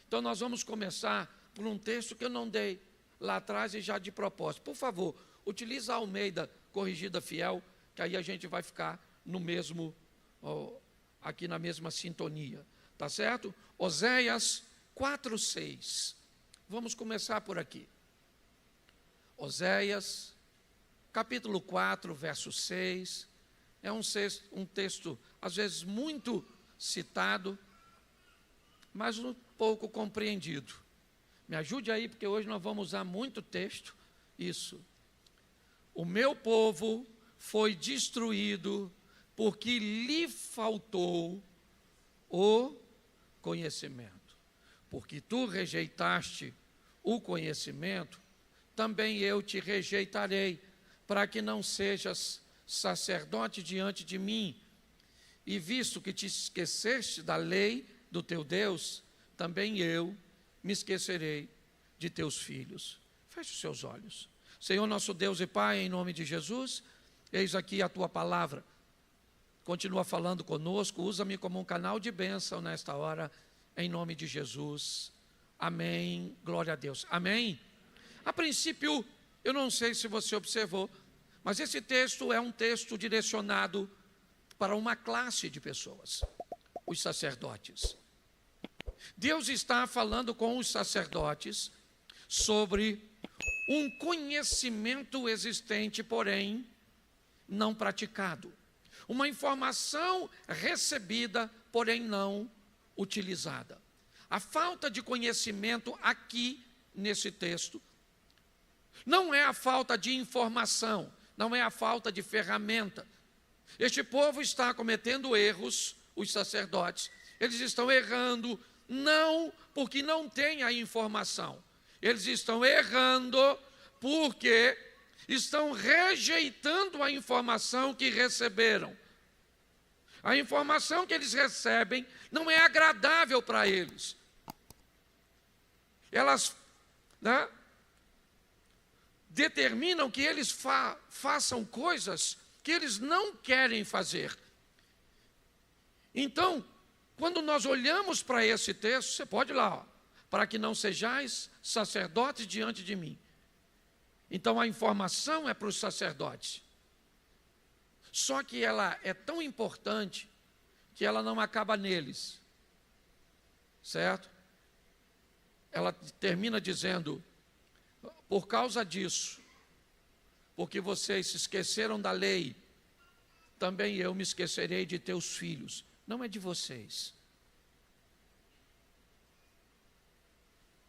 Então nós vamos começar por um texto que eu não dei lá atrás e já de propósito. Por favor, utilize a Almeida Corrigida Fiel, que aí a gente vai ficar no mesmo, aqui na mesma sintonia. Tá certo? Oséias 4:6. Vamos começar por aqui. Oséias, capítulo 4, verso 6. É um texto, às vezes, muito citado, mas um pouco compreendido. Me ajude aí, porque hoje nós vamos usar muito texto. Isso. O meu povo foi destruído porque lhe faltou o conhecimento. Porque tu rejeitaste o conhecimento, também eu te rejeitarei, para que não sejas sacerdote diante de mim. E visto que te esqueceste da lei do teu Deus, também eu me esquecerei de teus filhos. Feche os seus olhos. Senhor nosso Deus e Pai, em nome de Jesus, eis aqui a tua palavra. Continua falando conosco, usa-me como um canal de bênção nesta hora, em nome de Jesus. Amém. Glória a Deus. Amém. A princípio, eu não sei se você observou, mas esse texto é um texto direcionado para uma classe de pessoas, os sacerdotes. Deus está falando com os sacerdotes sobre um conhecimento existente, porém não praticado. Uma informação recebida, porém não utilizada. A falta de conhecimento aqui nesse texto não é a falta de informação, não é a falta de ferramenta. Este povo está cometendo erros, os sacerdotes, eles estão errando, não porque não tem a informação, eles estão errando porque estão rejeitando a informação que receberam. A informação que eles recebem não é agradável para eles. Elas determinam que eles façam coisas que eles não querem fazer. Então, quando nós olhamos para esse texto, você pode ir lá, para que não sejais sacerdotes diante de mim. Então, a informação é para os sacerdotes. Só que ela é tão importante que ela não acaba neles. Certo? Ela termina dizendo: por causa disso, porque vocês se esqueceram da lei, também eu me esquecerei de teus filhos. Não é de vocês.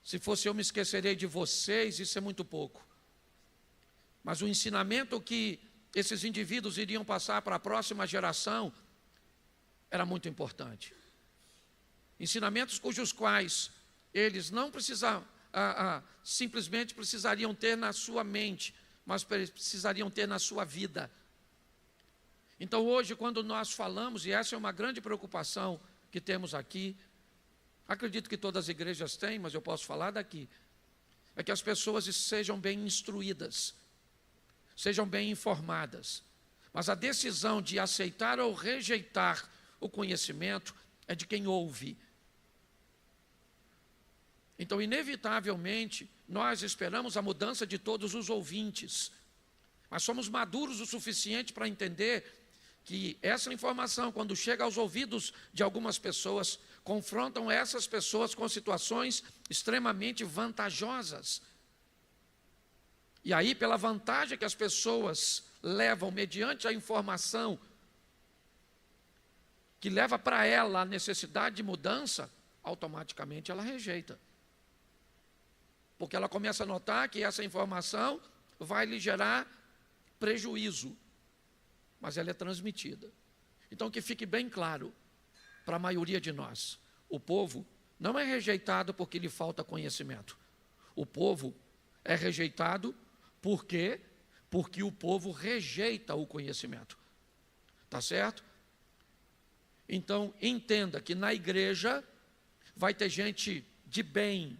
Se fosse eu me esquecerei de vocês, isso é muito pouco. Mas o ensinamento que esses indivíduos iriam passar para a próxima geração era muito importante. Ensinamentos cujos quais eles não precisavam, simplesmente precisariam ter na sua mente, mas precisariam ter na sua vida. Então hoje, quando nós falamos, e essa é uma grande preocupação que temos aqui, acredito que todas as igrejas têm, mas eu posso falar daqui, é que as pessoas sejam bem instruídas, sejam bem informadas, mas a decisão de aceitar ou rejeitar o conhecimento é de quem ouve. Então, inevitavelmente, nós esperamos a mudança de todos os ouvintes, mas somos maduros o suficiente para entender que essa informação, quando chega aos ouvidos de algumas pessoas, confrontam essas pessoas com situações extremamente vantajosas. E aí, pela vantagem que as pessoas levam mediante a informação, que leva para ela a necessidade de mudança, automaticamente ela rejeita. Porque ela começa a notar que essa informação vai lhe gerar prejuízo, mas ela é transmitida. Então, que fique bem claro para a maioria de nós: o povo não é rejeitado porque lhe falta conhecimento. O povo é rejeitado porque o povo rejeita o conhecimento. Tá certo? Então, entenda que na igreja vai ter gente de bem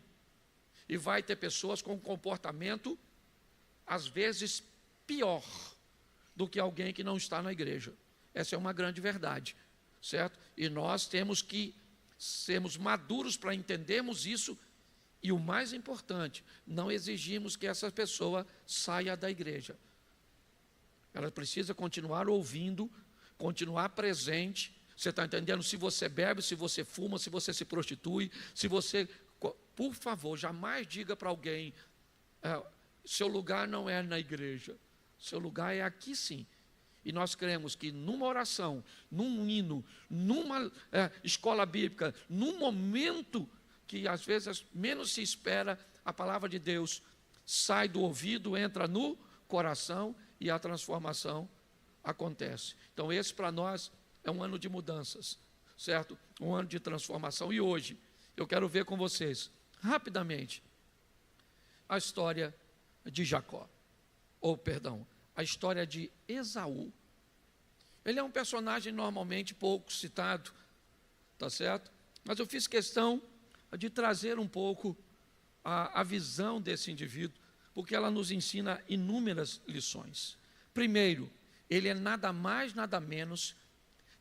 e vai ter pessoas com comportamento, às vezes, pior do que alguém que não está na igreja. Essa é uma grande verdade, certo? E nós temos que sermos maduros para entendermos isso. E o mais importante, não exigimos que essa pessoa saia da igreja. Ela precisa continuar ouvindo, continuar presente. Você está entendendo? Se você bebe, se você fuma, se você se prostitui, se você... Por favor, jamais diga para alguém, seu lugar não é na igreja, seu lugar é aqui sim. E nós cremos que numa oração, num hino, numa escola bíblica, num momento que às vezes menos se espera, a palavra de Deus sai do ouvido, entra no coração e a transformação acontece. Então esse para nós é um ano de mudanças, certo? Um ano de transformação. E hoje eu quero ver com vocês, rapidamente, a história de Jacó, a história de Esaú. Ele é um personagem normalmente pouco citado, tá certo? Mas eu fiz questão de trazer um pouco a visão desse indivíduo, porque ela nos ensina inúmeras lições. Primeiro, ele é nada mais, nada menos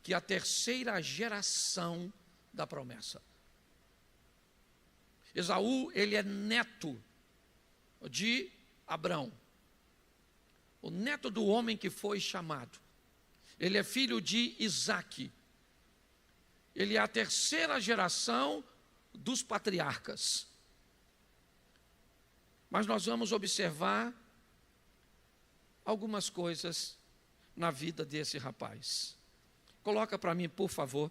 que a terceira geração da promessa. Esaú, ele é neto de Abrão, o neto do homem que foi chamado. Ele é filho de Isaque. Ele é a terceira geração dos patriarcas. Mas nós vamos observar algumas coisas na vida desse rapaz. Coloca para mim, por favor,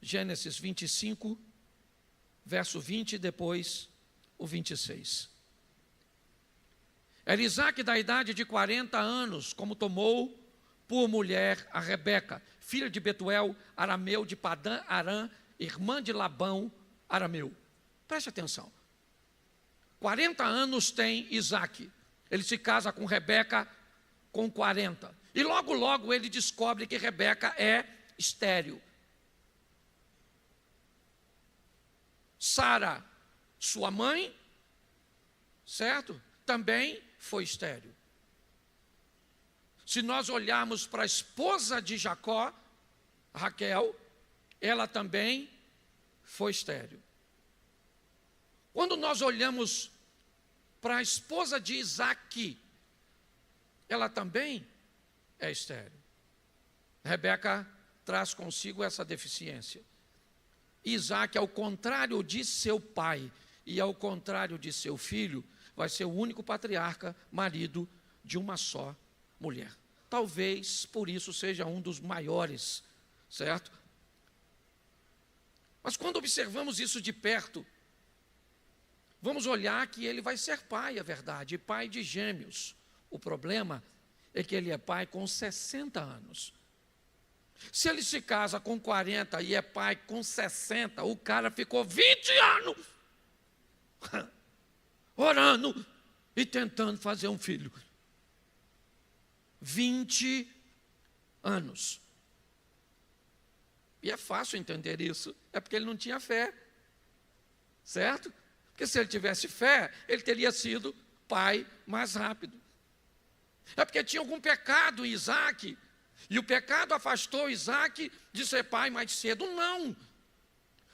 Gênesis 25, verso 20 e depois o 26. Era Isaque da idade de 40 anos, como tomou por mulher a Rebeca, filha de Betuel, arameu de Padã Arã, irmã de Labão, arameu. Preste atenção. 40 anos tem Isaque. Ele se casa com Rebeca com 40. E logo, logo ele descobre que Rebeca é estéril. Sara, sua mãe, certo? Também foi estéril. Se nós olharmos para a esposa de Jacó, Raquel, ela também foi estéril. Quando nós olhamos para a esposa de Isaque, ela também é estéril. Rebeca traz consigo essa deficiência. Isaque, ao contrário de seu pai e ao contrário de seu filho, vai ser o único patriarca, marido de uma só mulher. Talvez por isso seja um dos maiores, certo? Mas quando observamos isso de perto, vamos olhar que ele vai ser pai, é verdade, pai de gêmeos. O problema é que ele é pai com 60 anos. Se ele se casa com 40 e é pai com 60, o cara ficou 20 anos orando e tentando fazer um filho. 20 anos. E é fácil entender isso, é porque ele não tinha fé, certo? Porque se ele tivesse fé, ele teria sido pai mais rápido. É porque tinha algum pecado em Isaque, e o pecado afastou Isaque de ser pai mais cedo. Não.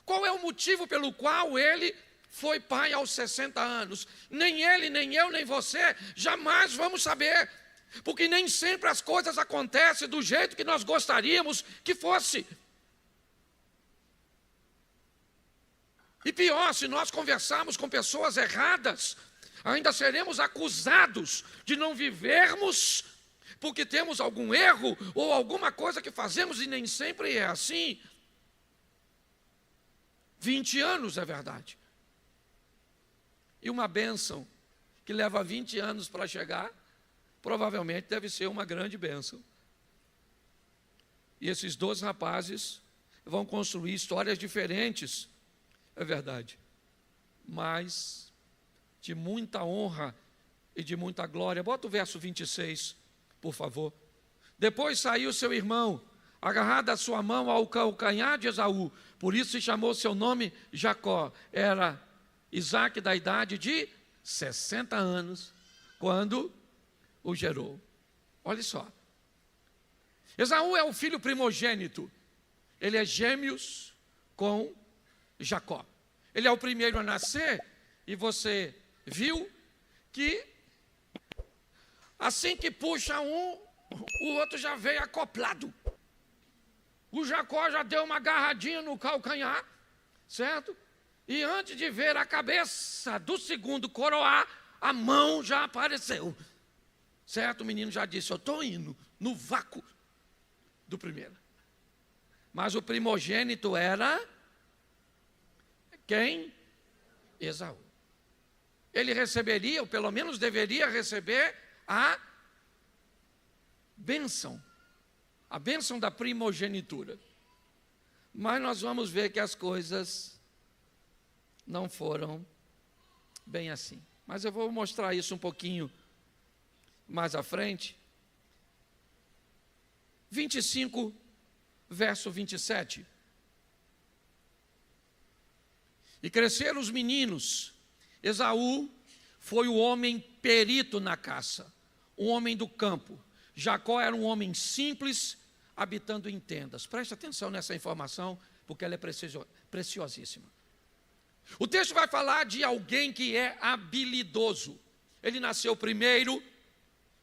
Qual é o motivo pelo qual ele foi pai aos 60 anos? Nem ele, nem eu, nem você jamais vamos saber, porque nem sempre as coisas acontecem do jeito que nós gostaríamos que fosse. E pior, se nós conversarmos com pessoas erradas, ainda seremos acusados de não vivermos porque temos algum erro ou alguma coisa que fazemos, e nem sempre é assim. 20 anos é verdade. E uma bênção que leva 20 anos para chegar, provavelmente deve ser uma grande bênção. E esses 2 rapazes vão construir histórias diferentes, é verdade, mas de muita honra e de muita glória. Bota o verso 26, por favor. Depois saiu seu irmão, agarrado a sua mão ao calcanhar de Esaú, por isso se chamou seu nome Jacó. Era Isaque da idade de 60 anos, quando o gerou. Olha só. Esaú é o filho primogênito. Ele é gêmeos com Jacó. Ele é o primeiro a nascer, e você viu que assim que puxa um, o outro já veio acoplado. O Jacó já deu uma agarradinha no calcanhar, certo? E antes de ver a cabeça do segundo coroar, a mão já apareceu. Certo? O menino já disse, eu estou indo no vácuo do primeiro. Mas o primogênito era quem? Esaú. Ele receberia, ou pelo menos deveria receber, a bênção da primogenitura. Mas nós vamos ver que as coisas não foram bem assim. Mas eu vou mostrar isso um pouquinho mais à frente. 25, verso 27. E cresceram os meninos. Esaú foi o homem perito na caça, um homem do campo. Jacó era um homem simples, habitando em tendas. Preste atenção nessa informação, porque ela é preciosíssima. O texto vai falar de alguém que é habilidoso. Ele nasceu primeiro,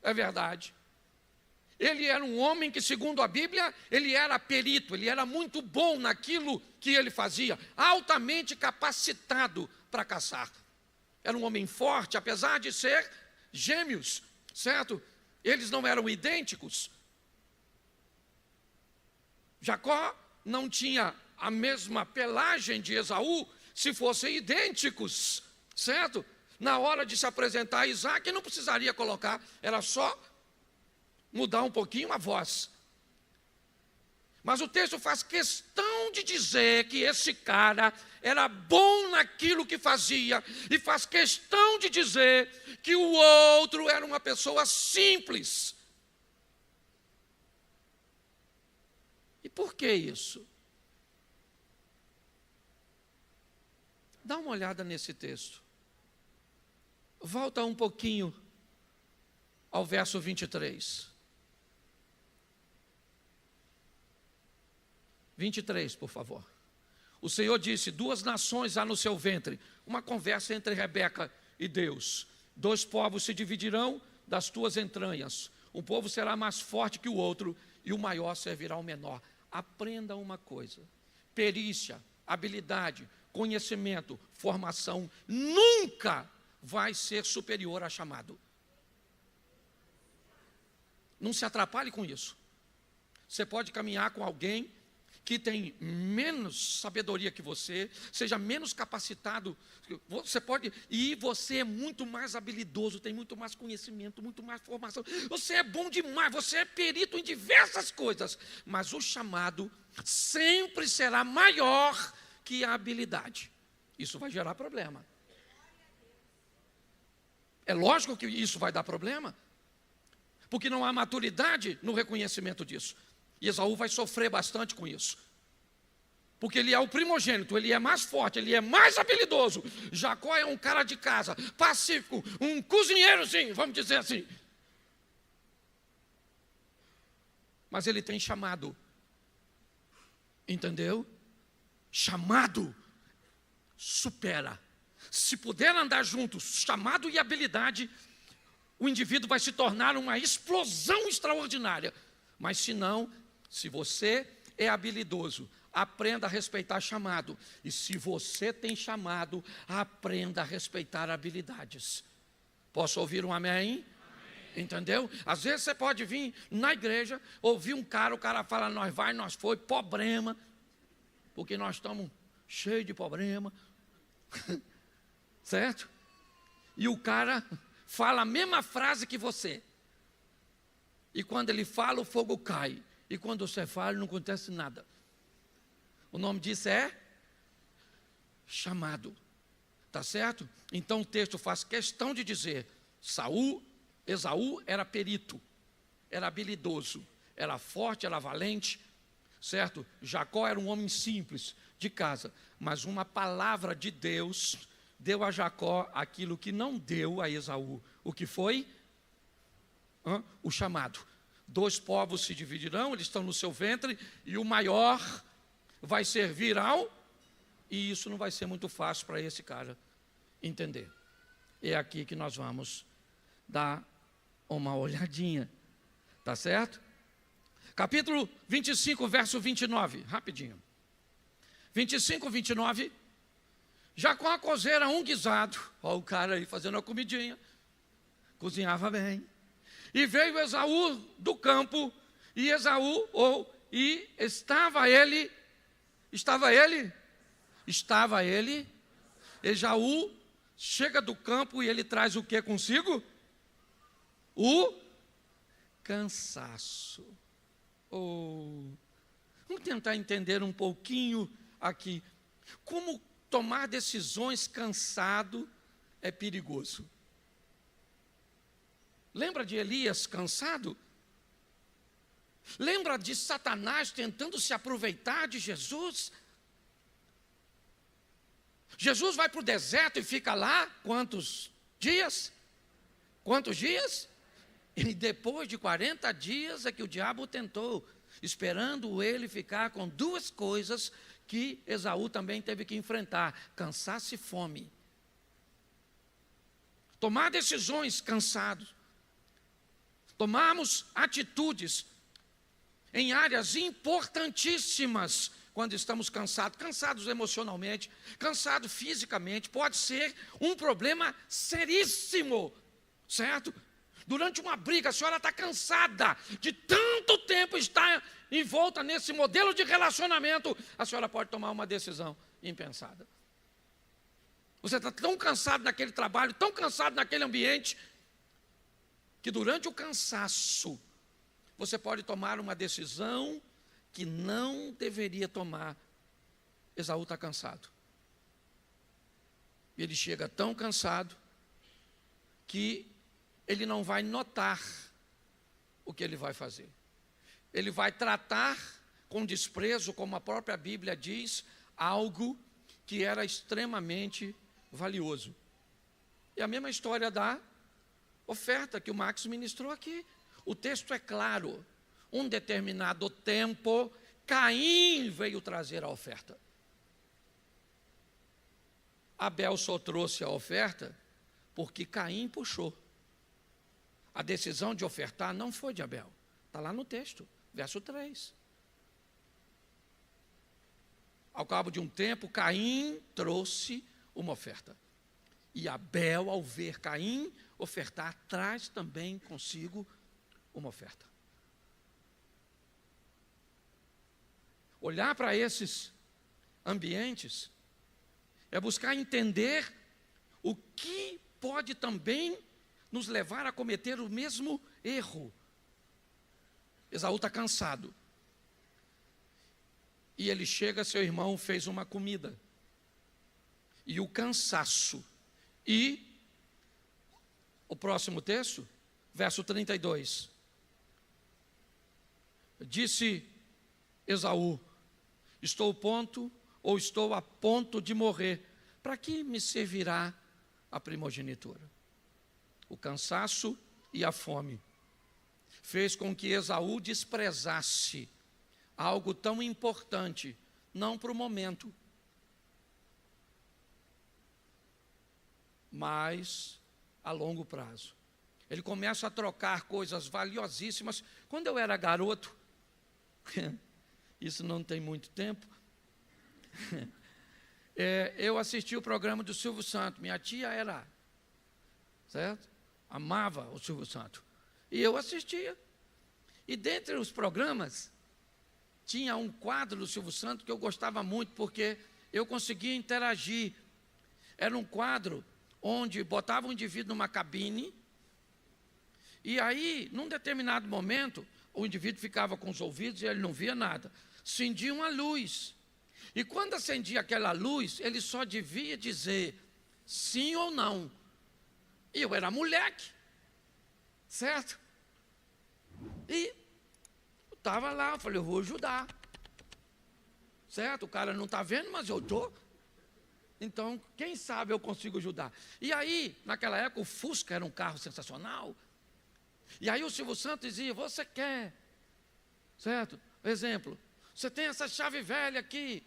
é verdade. Ele era um homem que, segundo a Bíblia, ele era perito, ele era muito bom naquilo que ele fazia, altamente capacitado para caçar. Era um homem forte, apesar de ser gêmeos, certo? Eles não eram idênticos. Jacó não tinha a mesma pelagem de Esaú, se fossem idênticos, certo? Na hora de se apresentar a Isaac, não precisaria colocar, era só mudar um pouquinho a voz. Mas o texto faz questão de dizer que esse cara era bom naquilo que fazia, e faz questão de dizer que o outro era uma pessoa simples. E por que isso? Dá uma olhada nesse texto. Volta um pouquinho ao verso 23. 23, por favor. O Senhor disse, 2 nações há no seu ventre. Uma conversa entre Rebeca e Deus. 2 povos se dividirão das tuas entranhas. Um povo será mais forte que o outro, e o maior servirá ao menor. Aprenda uma coisa. Perícia, habilidade, conhecimento, formação, nunca vai ser superior a chamado. Não se atrapalhe com isso. Você pode caminhar com alguém que tem menos sabedoria que você, seja menos capacitado, você pode, e você é muito mais habilidoso, tem muito mais conhecimento, muito mais formação, você é bom demais, você é perito em diversas coisas, mas o chamado sempre será maior que a habilidade. Isso vai gerar problema. É lógico que isso vai dar problema, porque não há maturidade no reconhecimento disso. E Esaú vai sofrer bastante com isso. Porque ele é o primogênito, ele é mais forte, ele é mais habilidoso. Jacó é um cara de casa, pacífico, um cozinheirozinho, vamos dizer assim. Mas ele tem chamado. Entendeu? Chamado supera. Se puder andar juntos, chamado e habilidade, o indivíduo vai se tornar uma explosão extraordinária. Mas se não, se você é habilidoso, aprenda a respeitar chamado. E se você tem chamado, aprenda a respeitar habilidades. Posso ouvir um amém? Amém. Entendeu? Às vezes você pode vir na igreja, ouvir um cara, o cara fala, nós vai, nós foi, problema. Porque nós estamos cheios de problema. Certo? E o cara fala a mesma frase que você. E quando ele fala, o fogo cai. E quando você fala, não acontece nada. O nome disso é chamado. Tá certo? Então o texto faz questão de dizer, Esaú era perito, era habilidoso, era forte, era valente, certo? Jacó era um homem simples, de casa. Mas uma palavra de Deus deu a Jacó aquilo que não deu a Esaú. O que foi? O chamado. 2 povos se dividirão, eles estão no seu ventre, e o maior vai servir ao E isso não vai ser muito fácil para esse cara entender. É aqui que nós vamos dar uma olhadinha, tá certo? Capítulo 25, verso 29, rapidinho. 25, 29, já com a cozeira, um guisado, olha o cara aí fazendo a comidinha, cozinhava bem. E veio Esaú do campo, e estava ele, Esaú chega do campo e ele traz o que consigo? O cansaço. Vamos tentar entender um pouquinho aqui. Como tomar decisões cansado é perigoso. Lembra de Elias cansado? Lembra de Satanás tentando se aproveitar de Jesus? Jesus vai para o deserto e fica lá quantos dias? Quantos dias? E depois de 40 dias é que o diabo tentou, esperando ele ficar com duas coisas que Esaú também teve que enfrentar: cansaço e fome. Tomar decisões cansados. Tomarmos atitudes em áreas importantíssimas quando estamos cansados emocionalmente, cansados fisicamente, pode ser um problema seríssimo, certo? Durante uma briga, a senhora está cansada de tanto tempo estar envolta nesse modelo de relacionamento, a senhora pode tomar uma decisão impensada. Você está tão cansado naquele trabalho, tão cansado naquele ambiente, que durante o cansaço, você pode tomar uma decisão que não deveria tomar. Esaú está cansado. Ele chega tão cansado que ele não vai notar o que ele vai fazer. Ele vai tratar com desprezo, como a própria Bíblia diz, algo que era extremamente valioso. E a mesma história da oferta que o Max ministrou aqui. O texto é claro. Um determinado tempo, Caim veio trazer a oferta. Abel só trouxe a oferta porque Caim puxou. A decisão de ofertar não foi de Abel. Está lá no texto, verso 3. Ao cabo de um tempo, Caim trouxe uma oferta. E Abel, ao ver Caim ofertar, traz também consigo uma oferta. Olhar para esses ambientes é buscar entender o que pode também nos levar a cometer o mesmo erro. Esaú está cansado. E ele chega, seu irmão fez uma comida. E o cansaço. E o próximo texto, verso 32. Disse Esaú: estou a ponto de morrer. Para que me servirá a primogenitura? O cansaço e a fome fez com que Esaú desprezasse algo tão importante, não para o momento, mas a longo prazo. Ele começa a trocar coisas valiosíssimas. Quando eu era garoto, isso não tem muito tempo, eu assisti o programa do Silvio Santos. Minha tia era, certo? Amava o Silvio Santos. E eu assistia. E dentre os programas, tinha um quadro do Silvio Santos que eu gostava muito, porque eu conseguia interagir. Era um quadro onde botava um indivíduo numa cabine, e aí, num determinado momento, o indivíduo ficava com os ouvidos e ele não via nada. Acendia uma luz. E quando acendia aquela luz, ele só devia dizer sim ou não. E eu era moleque, certo? E eu estava lá, eu falei, eu vou ajudar. Certo? O cara não está vendo, mas eu estou. Então, quem sabe eu consigo ajudar. E aí, naquela época, o Fusca era um carro sensacional. E aí o Silvio Santos dizia, você quer, certo? Exemplo, você tem essa chave velha aqui.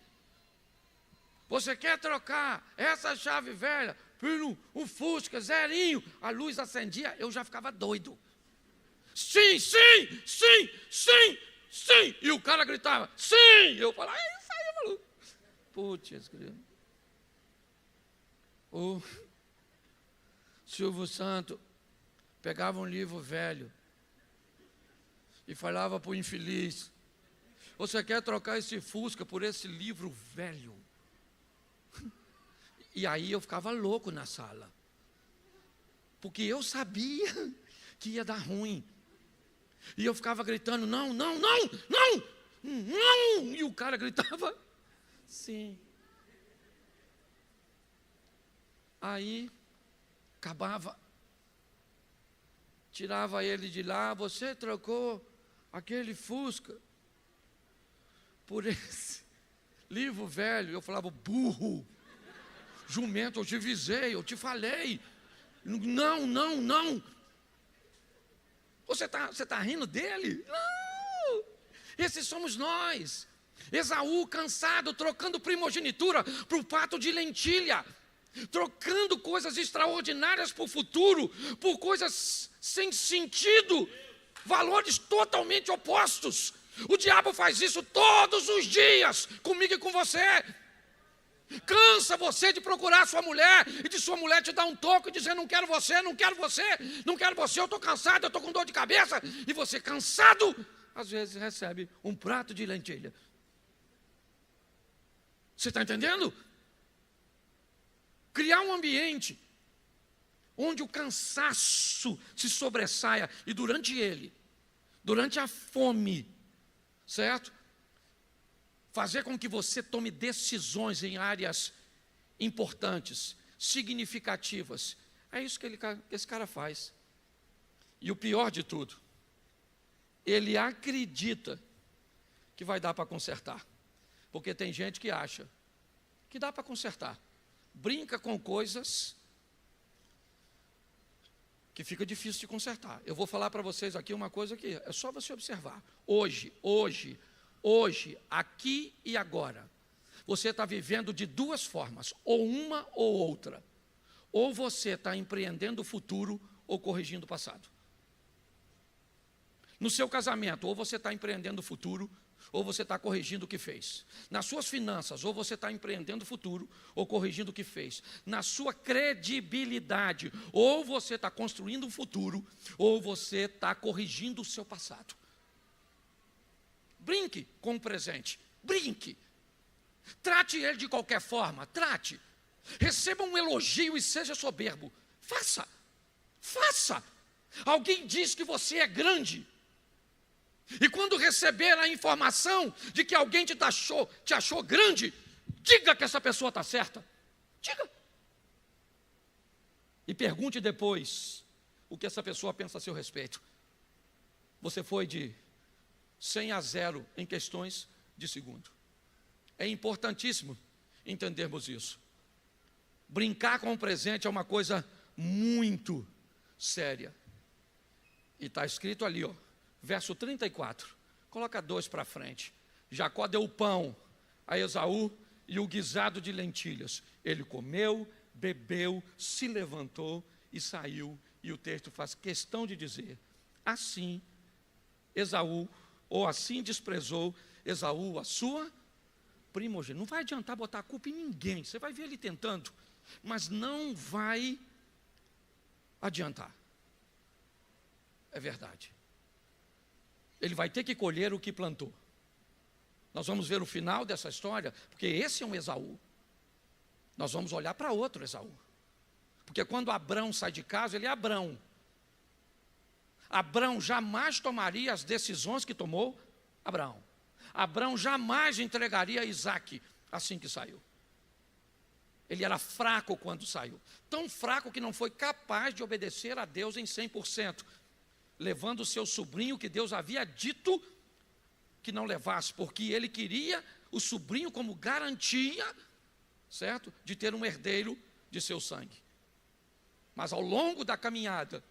Você quer trocar essa chave velha por um Fusca zerinho? A luz acendia, eu já ficava doido. Sim, sim, sim, sim, sim. E o cara gritava, sim. Eu falava, é isso aí, maluco. Putz, grilo. O Silvio Santos pegava um livro velho e falava para o infeliz: você quer trocar esse Fusca por esse livro velho? E aí eu ficava louco na sala, porque eu sabia que ia dar ruim. E eu ficava gritando, não, não, não, não, não. E o cara gritava, sim. Aí, acabava, tirava ele de lá, você trocou aquele Fusca por esse livro velho. Eu falava, burro, jumento, eu te avisei, eu te falei. Não, não, não. Você tá rindo dele? Não! Esses somos nós. Esaú cansado, trocando primogenitura para o pato de lentilha, trocando coisas extraordinárias para o futuro, por coisas sem sentido, valores totalmente opostos. O diabo faz isso todos os dias, comigo e com você. Cansa você de procurar sua mulher e de sua mulher te dar um toque e dizer, não quero você, não quero você, não quero você, eu estou cansado, eu estou com dor de cabeça. E você cansado, às vezes recebe um prato de lentilha. Você está entendendo? Criar um ambiente onde o cansaço se sobressaia e durante a fome, certo? Fazer com que você tome decisões em áreas importantes, significativas. É isso que esse cara faz. E o pior de tudo, ele acredita que vai dar para consertar. Porque tem gente que acha que dá para consertar. Brinca com coisas que fica difícil de consertar. Eu vou falar para vocês aqui uma coisa que é só você observar. Hoje, aqui e agora, você está vivendo de duas formas, ou uma ou outra. Ou você está empreendendo o futuro ou corrigindo o passado. No seu casamento, ou você está empreendendo o futuro, ou você está corrigindo o que fez. Nas suas finanças, ou você está empreendendo o futuro, ou corrigindo o que fez. Na sua credibilidade, ou você está construindo um futuro, ou você está corrigindo o seu passado. Brinque com o presente, brinque. Trate ele de qualquer forma, trate. Receba um elogio e seja soberbo. Faça. Alguém diz que você é grande. E quando receber a informação de que alguém te achou grande, diga que essa pessoa está certa. Diga. E pergunte depois o que essa pessoa pensa a seu respeito. Você foi de 100 a 0 em questões de segundo. É importantíssimo entendermos isso. Brincar com o presente é uma coisa muito séria. E está escrito ali, verso 34. Coloca 2 para frente. Jacó deu o pão a Esaú e o guisado de lentilhas. Ele comeu, bebeu, se levantou e saiu. E o texto faz questão de dizer, assim Esaú, ou assim desprezou Esaú a sua primogênita. Não vai adiantar botar a culpa em ninguém. Você vai ver ele tentando, mas não vai adiantar. É verdade. Ele vai ter que colher o que plantou. Nós vamos ver o final dessa história, porque esse é um Esaú. Nós vamos olhar para outro Esaú. Porque quando Abrão sai de casa, ele é Abrão. Abrão jamais tomaria as decisões que tomou Abraão. Abrão jamais entregaria Isaque assim que saiu. Ele era fraco quando saiu. Tão fraco que não foi capaz de obedecer a Deus em 100%. Levando o seu sobrinho que Deus havia dito que não levasse. Porque ele queria o sobrinho como garantia, certo? De ter um herdeiro de seu sangue. Mas ao longo da caminhada,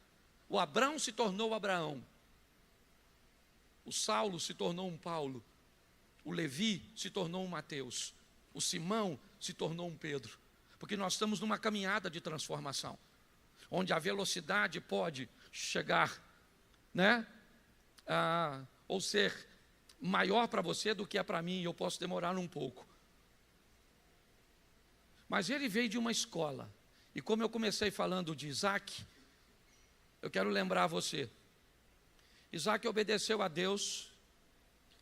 o Abrão se tornou Abraão. O Saulo se tornou um Paulo. O Levi se tornou um Mateus. O Simão se tornou um Pedro, porque nós estamos numa caminhada de transformação, onde a velocidade pode chegar, né, ou ser maior para você do que é para mim, e eu posso demorar um pouco. Mas ele veio de uma escola, e como eu comecei falando de Isaac, eu quero lembrar você, Isaac obedeceu a Deus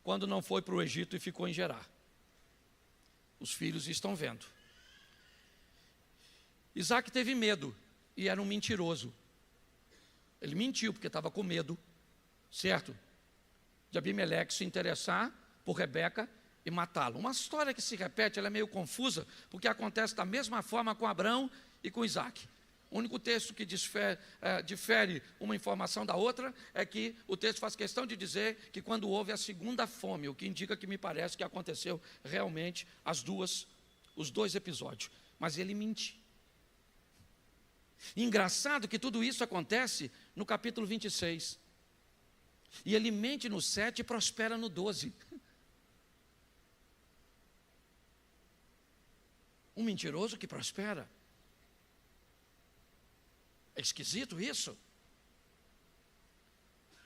quando não foi para o Egito e ficou em Gerar. Os filhos estão vendo. Isaac teve medo e era um mentiroso. Ele mentiu porque estava com medo, certo? De Abimeleque se interessar por Rebeca e matá-lo. Uma história que se repete, ela é meio confusa, porque acontece da mesma forma com Abraão e com Isaac. O único texto que difere uma informação da outra é que o texto faz questão de dizer que quando houve a segunda fome, o que indica que me parece que aconteceu realmente os dois episódios. Mas ele mentiu. Engraçado que tudo isso acontece no capítulo 26. E ele mente no 7 e prospera no 12. Um mentiroso que prospera. É esquisito isso?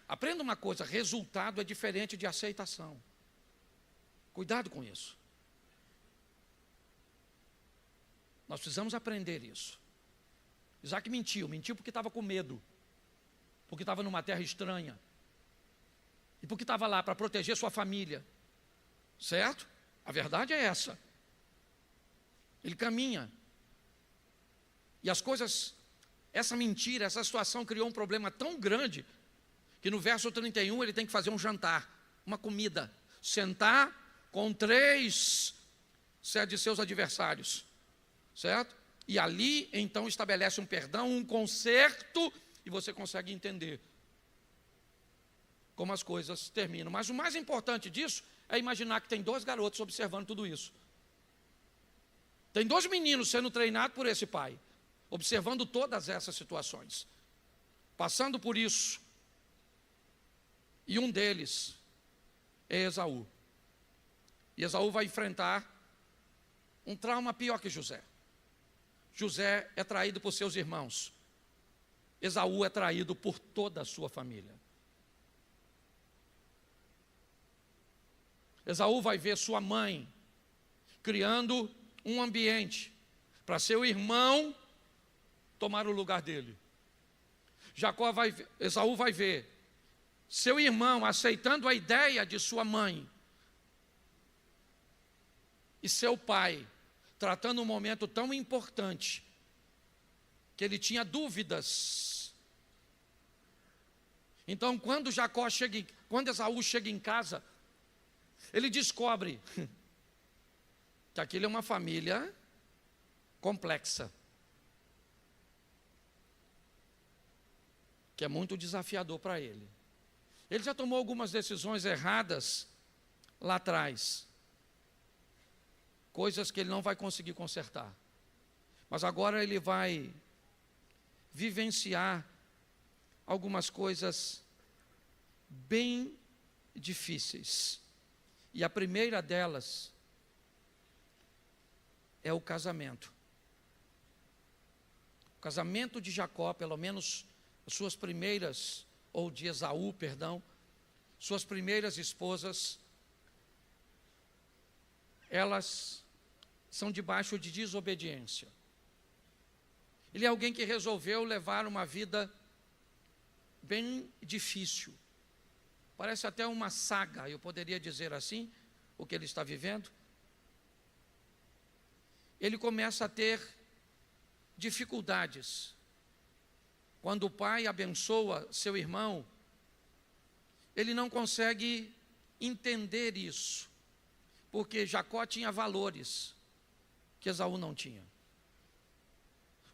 Aprenda uma coisa, resultado é diferente de aceitação. Cuidado com isso. Nós precisamos aprender isso. Isaac mentiu porque estava com medo, porque estava numa terra estranha, e porque estava lá para proteger sua família, certo? A verdade é essa. Ele caminha, e as coisas, essa mentira, essa situação criou um problema tão grande, que no verso 31 ele tem que fazer um jantar, uma comida, sentar com 3 de seus adversários, certo? E ali então estabelece um perdão, um conserto, e você consegue entender como as coisas terminam. Mas o mais importante disso é imaginar que tem 2 garotos observando tudo isso. Tem 2 meninos sendo treinados por esse pai, observando todas essas situações, passando por isso. E um deles é Esaú. E Esaú vai enfrentar um trauma pior que José. José é traído por seus irmãos. Esaú é traído por toda a sua família. Esaú vai ver sua mãe criando um ambiente para seu irmão tomar o lugar dele. Esaú vai ver seu irmão aceitando a ideia de sua mãe e seu pai tratando um momento tão importante que ele tinha dúvidas. Então, quando Esaú chega em casa, ele descobre que aquilo é uma família complexa, que é muito desafiador para ele. Ele já tomou algumas decisões erradas lá atrás, coisas que ele não vai conseguir consertar. Mas agora ele vai vivenciar algumas coisas bem difíceis. E a primeira delas é o casamento. O casamento de Jacó, pelo menos as suas primeiras, ou de Esaú, perdão, suas primeiras esposas, elas são debaixo de desobediência. Ele é alguém que resolveu levar uma vida bem difícil. Parece até uma saga, eu poderia dizer assim, o que ele está vivendo. Ele começa a ter dificuldades. Quando o pai abençoa seu irmão, ele não consegue entender isso, porque Jacó tinha valores que Esaú não tinha.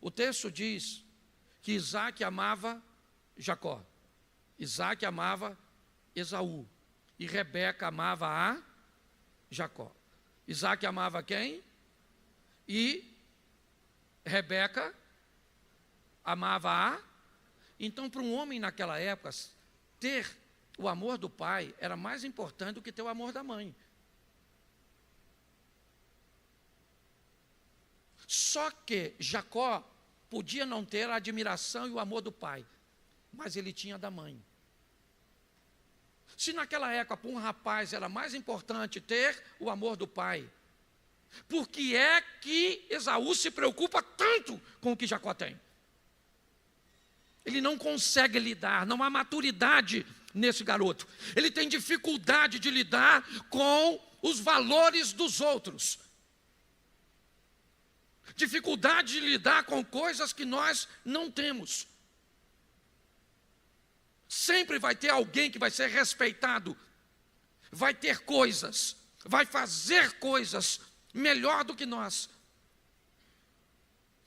O texto diz que Isaac amava Jacó, Isaac amava Esaú, e Rebeca amava a Jacó. Isaac amava quem? E Rebeca amava a... Então, para um homem naquela época, ter o amor do pai era mais importante do que ter o amor da mãe. Só que Jacó podia não ter a admiração e o amor do pai, mas ele tinha da mãe. Se naquela época para um rapaz era mais importante ter o amor do pai, por que é que Esaú se preocupa tanto com o que Jacó tem? Ele não consegue lidar, não há maturidade nesse garoto. Ele tem dificuldade de lidar com os valores dos outros. Dificuldade de lidar com coisas que nós não temos. Sempre vai ter alguém que vai ser respeitado, vai ter coisas, vai fazer coisas melhor do que nós.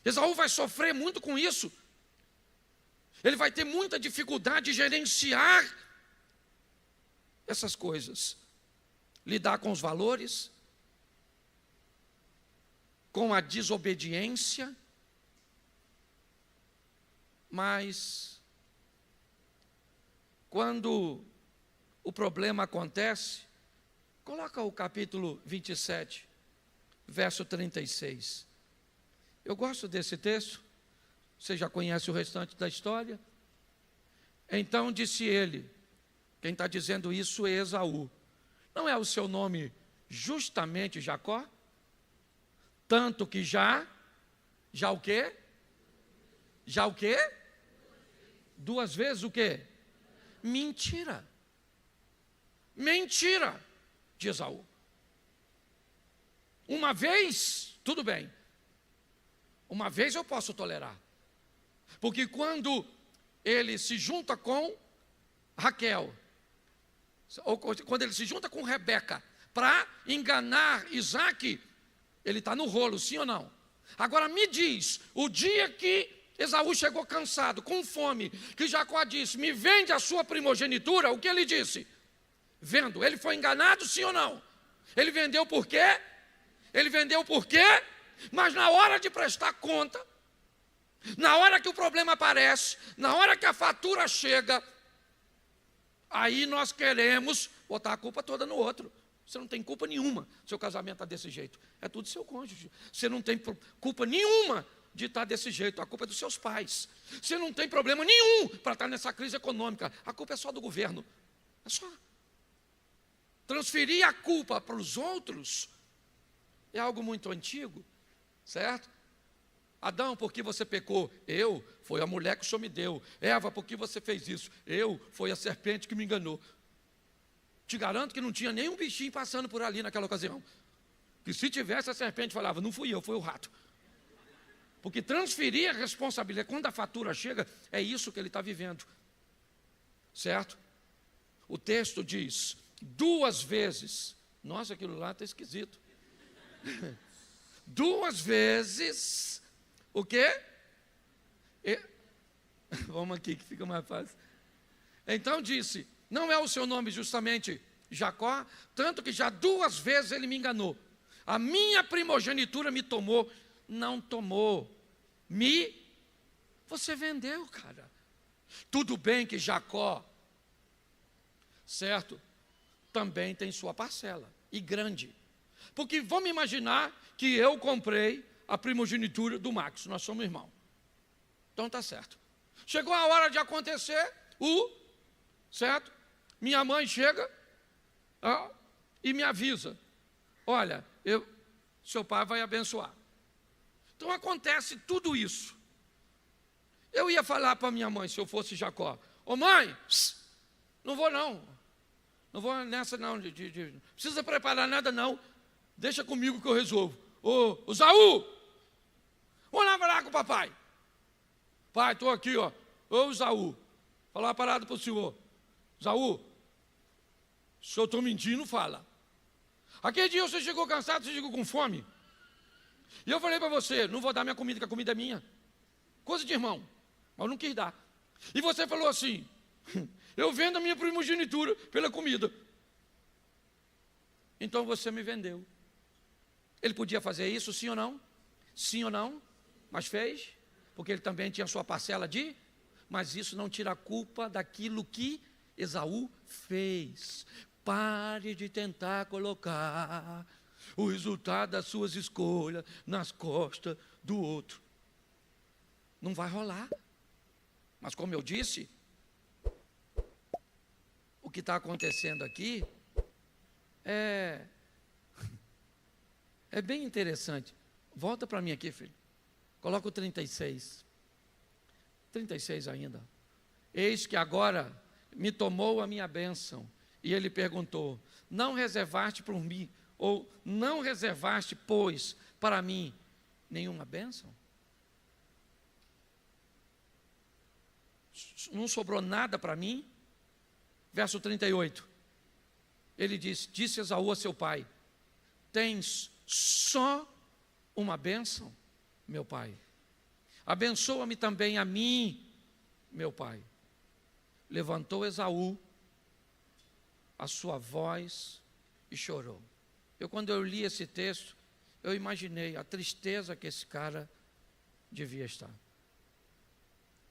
Esaú vai sofrer muito com isso. Ele vai ter muita dificuldade de gerenciar essas coisas. Lidar com os valores, com a desobediência, mas quando o problema acontece, coloca o capítulo 27, verso 36. Eu gosto desse texto, você já conhece o restante da história. Então disse ele, quem está dizendo isso é Esaú, não é o seu nome justamente Jacó? Tanto que já o quê? Já o quê? 2 vezes o quê? Mentira. Mentira de Esaú. Uma vez, tudo bem. Uma vez eu posso tolerar. Porque quando ele se junta com Raquel, ou quando ele se junta com Rebeca, para enganar Isaac, ele está no rolo, sim ou não? Agora me diz, o dia que Esaú chegou cansado, com fome, que Jacó disse, me vende a sua primogenitura, o que ele disse? Vendo. Ele foi enganado, sim ou não? Ele vendeu por quê? Ele vendeu por quê? Mas na hora de prestar conta, na hora que o problema aparece, na hora que a fatura chega, aí nós queremos botar a culpa toda no outro. Você não tem culpa nenhuma, seu casamento está desse jeito. É tudo seu cônjuge. Você não tem culpa nenhuma de estar desse jeito. A culpa é dos seus pais. Você não tem problema nenhum para estar nessa crise econômica. A culpa é só do governo. É só. Transferir a culpa para os outros é algo muito antigo, certo? Adão, por que você pecou? Eu, foi a mulher que o Senhor me deu. Eva, por que você fez isso? Eu, foi a serpente que me enganou. Te garanto que não tinha nenhum bichinho passando por ali naquela ocasião. Que se tivesse, a serpente falava, não fui eu, foi o rato. Porque transferir a responsabilidade, quando a fatura chega, é isso que ele está vivendo. Certo? O texto diz, 2 vezes, nossa, aquilo lá está esquisito. 2 vezes, o quê? Vamos aqui que fica mais fácil. Então disse, não é o seu nome justamente Jacó, tanto que já 2 vezes ele me enganou. A minha primogenitura me tomou, não tomou. Você vendeu, cara. Tudo bem que Jacó, certo, também tem sua parcela, e grande. Porque vamos imaginar que eu comprei a primogenitura do Max, nós somos irmãos. Então está certo. Chegou a hora de acontecer certo? Minha mãe chega e me avisa, olha, seu pai vai abençoar. Então acontece tudo isso. Eu ia falar para minha mãe, se eu fosse Jacó, ô mãe, não vou nessa não, não precisa preparar nada não, deixa comigo que eu resolvo. Ô Esaú, vamos lá falar com o papai. Pai, estou aqui, ó. Ô Esaú, falar uma parada para o senhor. Esaú, se eu estou mentindo, fala. Aquele dia você chegou cansado, você chegou com fome. E eu falei para você, não vou dar minha comida, que a comida é minha. Coisa de irmão, mas eu não quis dar. E você falou assim, eu vendo a minha primogenitura pela comida. Então você me vendeu. Ele podia fazer isso, sim ou não? Sim ou não? Mas fez, porque ele também tinha sua parcela de... Mas isso não tira a culpa daquilo que Esaú fez. Pare de tentar colocar o resultado das suas escolhas nas costas do outro. Não vai rolar. Mas como eu disse, o que está acontecendo aqui é bem interessante. Volta para mim aqui, filho. Coloca o 36. 36 ainda. Eis que agora me tomou a minha bênção. E ele perguntou: não reservaste por mim, ou não reservaste, pois, para mim, nenhuma bênção? Não sobrou nada para mim? Verso 38. Ele disse Esaú a seu pai: tens só uma bênção, meu pai. Abençoa-me também a mim, meu pai. Levantou Esaú a sua voz e chorou. Quando eu li esse texto, eu imaginei a tristeza que esse cara devia estar.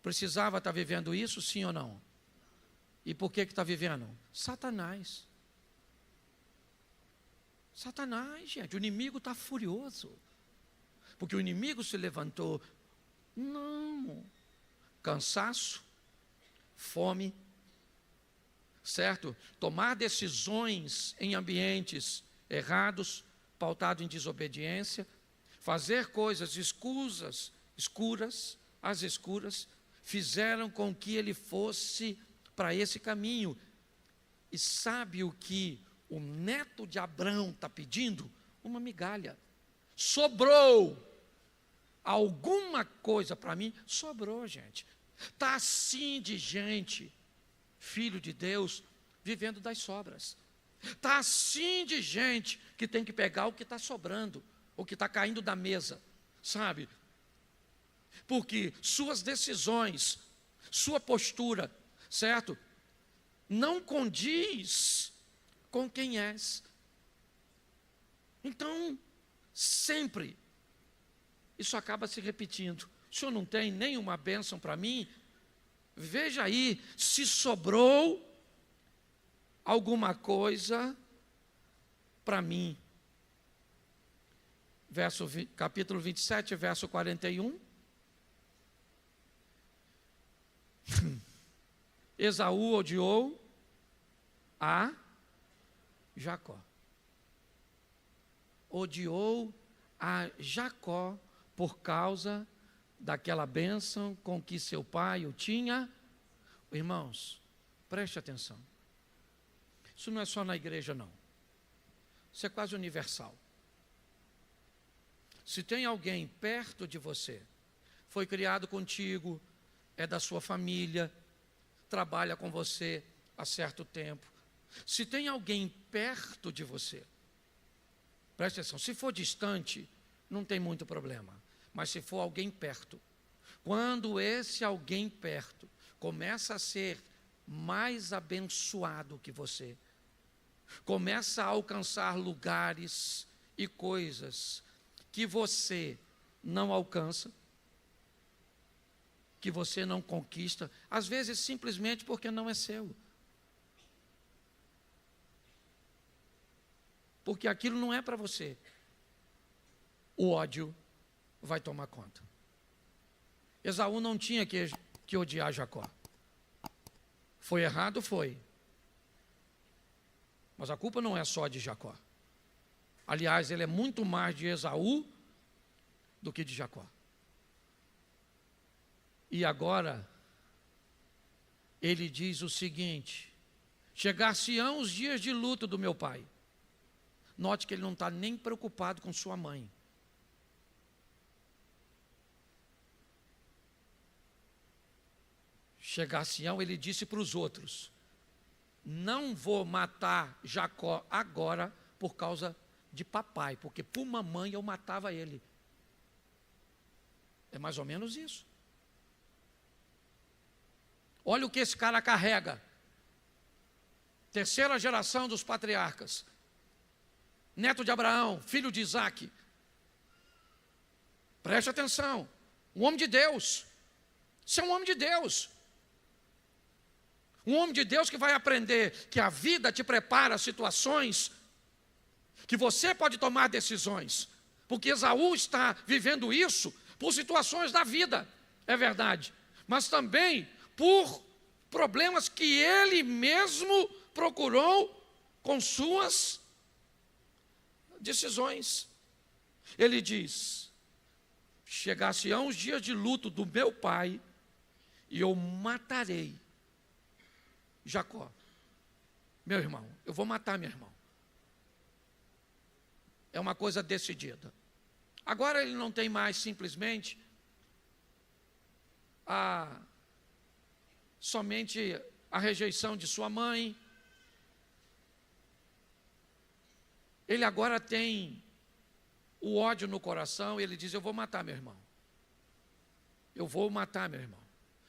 Precisava estar vivendo isso, sim ou não? E por que está vivendo? Satanás. Satanás, gente. O inimigo está furioso. Porque o inimigo se levantou. Não. Cansaço, fome, certo? Tomar decisões em ambientes errados, pautado em desobediência, fazer coisas escuras, às escuras, fizeram com que ele fosse para esse caminho. E sabe o que o neto de Abrão está pedindo? Uma migalha. Sobrou alguma coisa para mim? Sobrou, gente. Está assim de gente, filho de Deus, vivendo das sobras. Está assim de gente que tem que pegar o que está sobrando, o que está caindo da mesa, sabe? Porque suas decisões, sua postura, certo? Não condiz com quem és. Então, sempre, isso acaba se repetindo. O senhor não tem nenhuma bênção para mim? Veja aí se sobrou alguma coisa para mim. Capítulo 27, verso 41. Esaú odiou a Jacó. Odiou a Jacó por causa daquela bênção com que seu pai o tinha. Irmãos, preste atenção. Isso não é só na igreja, não. Isso é quase universal. Se tem alguém perto de você, foi criado contigo, é da sua família, trabalha com você há certo tempo. Se tem alguém perto de você, preste atenção, se for distante, não tem muito problema. Mas se for alguém perto, quando esse alguém perto começa a ser mais abençoado que você, começa a alcançar lugares e coisas que você não alcança, que você não conquista, às vezes simplesmente porque não é seu. Porque aquilo não é para você. O ódio vai tomar conta. Esaú não tinha que odiar Jacó. Foi errado? Foi. Mas a culpa não é só de Jacó. Aliás, ele é muito mais de Esaú do que de Jacó. E agora, ele diz o seguinte: chegar-se-ão os dias de luto do meu pai. Note que ele não está nem preocupado com sua mãe. Chegar-se-ão, ele disse para os outros: não vou matar Jacó agora por causa de papai, porque por mamãe eu matava ele. É mais ou menos isso. Olha o que esse cara carrega. Terceira geração dos patriarcas. Neto de Abraão, filho de Isaque. Preste atenção. Um homem de Deus. Você é um homem de Deus. Um homem de Deus que vai aprender que a vida te prepara situações que você pode tomar decisões, porque Esaú está vivendo isso por situações da vida, é verdade, mas também por problemas que ele mesmo procurou com suas decisões. Ele diz: chegar-se-ão os dias de luto do meu pai, e eu matarei Jacó, meu irmão. Eu vou matar meu irmão. É uma coisa decidida. Agora ele não tem mais simplesmente somente a rejeição de sua mãe. Ele agora tem o ódio no coração. Ele diz: eu vou matar meu irmão. Eu vou matar meu irmão.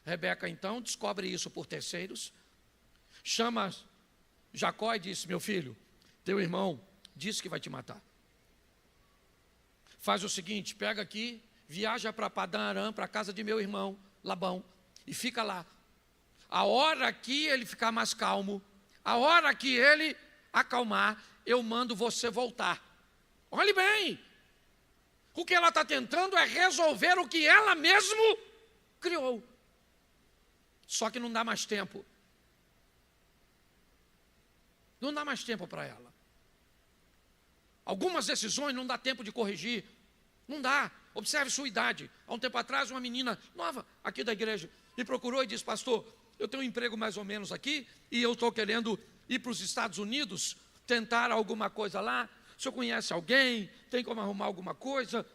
Rebeca então descobre isso por terceiros, chama Jacó e diz: meu filho, teu irmão disse que vai te matar. Faz o seguinte, pega aqui, viaja para Padã Arã, para a casa de meu irmão Labão, e fica lá. A hora que ele ficar mais calmo, a hora que ele acalmar, eu mando você voltar. Olhe bem, o que ela está tentando é resolver o que ela mesmo criou. Só que não dá mais tempo. Não dá mais tempo para ela. Algumas decisões não dá tempo de corrigir. Não dá. Observe sua idade. Há um tempo atrás, uma menina nova aqui da igreja me procurou e disse: pastor, eu tenho um emprego mais ou menos aqui e eu estou querendo ir para os Estados Unidos, tentar alguma coisa lá. O senhor conhece alguém? Tem como arrumar alguma coisa?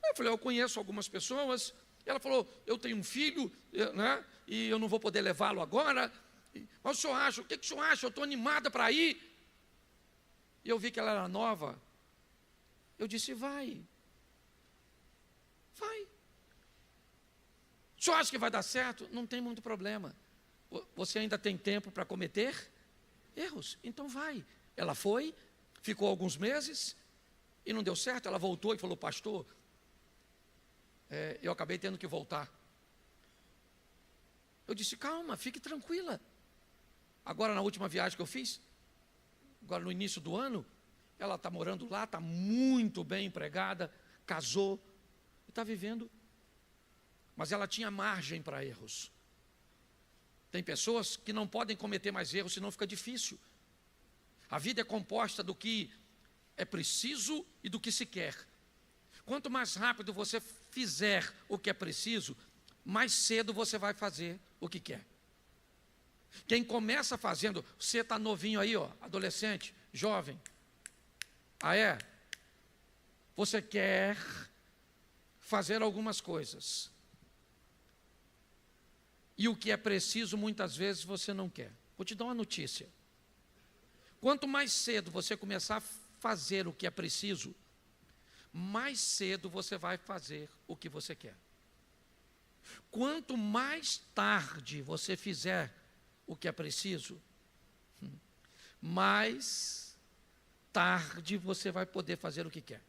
Eu falei: eu conheço algumas pessoas. Ela falou: eu tenho um filho, né, e eu não vou poder levá-lo agora. Mas o senhor acha? O que o senhor acha? Eu estou animada para ir. E eu vi que ela era nova. Eu disse: vai. Vai. O senhor acha que vai dar certo? Não tem muito problema. Você ainda tem tempo para cometer erros, então vai. Ela foi, ficou alguns meses e não deu certo. Ela voltou e falou: pastor, eu acabei tendo que voltar. Eu disse: calma, fique tranquila. Agora, na última viagem que eu fiz, agora no início do ano, ela está morando lá, está muito bem empregada, casou, está vivendo. Mas ela tinha margem para erros. Tem pessoas que não podem cometer mais erros, senão fica difícil. A vida é composta do que é preciso e do que se quer. Quanto mais rápido você fizer o que é preciso, mais cedo você vai fazer o que quer. Quem começa fazendo, você está novinho aí, adolescente, jovem. Você quer fazer algumas coisas. E o que é preciso, muitas vezes, você não quer. Vou te dar uma notícia. Quanto mais cedo você começar a fazer o que é preciso, mais cedo você vai fazer o que você quer. Quanto mais tarde você fizer o que é preciso, mais tarde você vai poder fazer o que quer.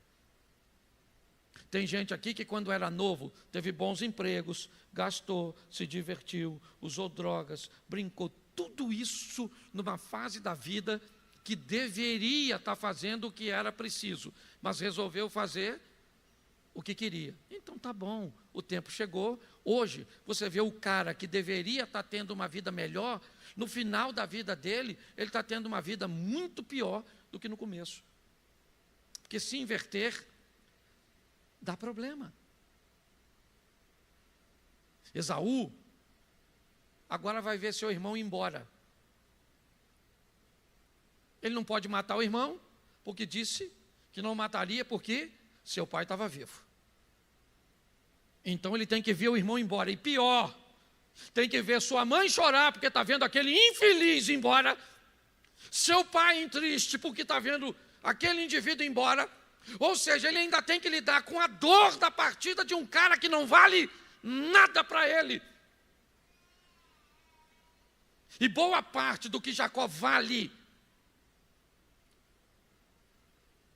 Tem gente aqui que quando era novo, teve bons empregos, gastou, se divertiu, usou drogas, brincou, tudo isso numa fase da vida que deveria estar fazendo o que era preciso, mas resolveu fazer o que queria. Então tá bom, o tempo chegou. Hoje, você vê o cara que deveria estar tendo uma vida melhor, no final da vida dele, ele está tendo uma vida muito pior do que no começo. Porque se inverter, dá problema. Esaú agora vai ver seu irmão ir embora. Ele não pode matar o irmão, porque disse que não mataria porque seu pai estava vivo. Então ele tem que ver o irmão embora. E pior, tem que ver sua mãe chorar porque está vendo aquele infeliz embora, seu pai triste porque está vendo aquele indivíduo embora. Ou seja, ele ainda tem que lidar com a dor da partida de um cara que não vale nada para ele. E boa parte do que Jacó vale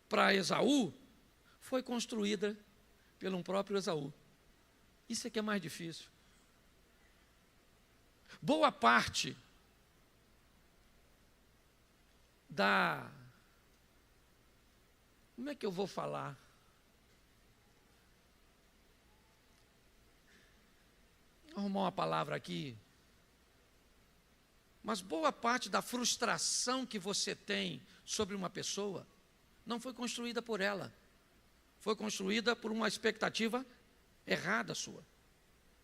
para Esaú foi construída pelo próprio Esaú. Isso é que é mais difícil. Boa parte como é que eu vou falar? arrumar uma palavra aqui. Mas boa parte da frustração que você tem sobre uma pessoa não foi construída por ela. Foi construída por uma expectativa errada sua.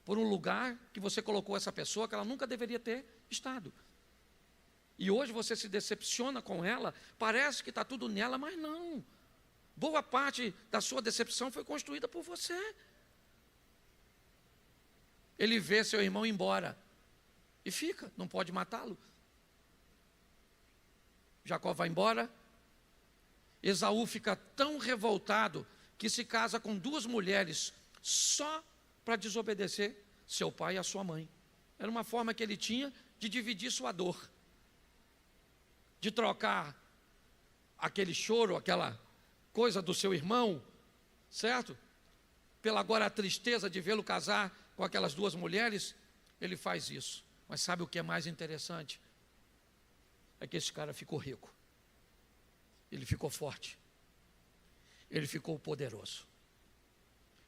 Por um lugar que você colocou essa pessoa que ela nunca deveria ter estado. E hoje você se decepciona com ela, parece que está tudo nela, mas não. Boa parte da sua decepção foi construída por você. Ele vê seu irmão embora e fica, não pode matá-lo. Jacó vai embora. Esaú fica tão revoltado que se casa com 2 mulheres só para desobedecer seu pai e a sua mãe. Era uma forma que ele tinha de dividir sua dor, de trocar aquele choro, aquela coisa do seu irmão, certo? Pela agora a tristeza de vê-lo casar com aquelas 2 mulheres, ele faz isso. Mas sabe o que é mais interessante? É que esse cara ficou rico. Ele ficou forte. Ele ficou poderoso.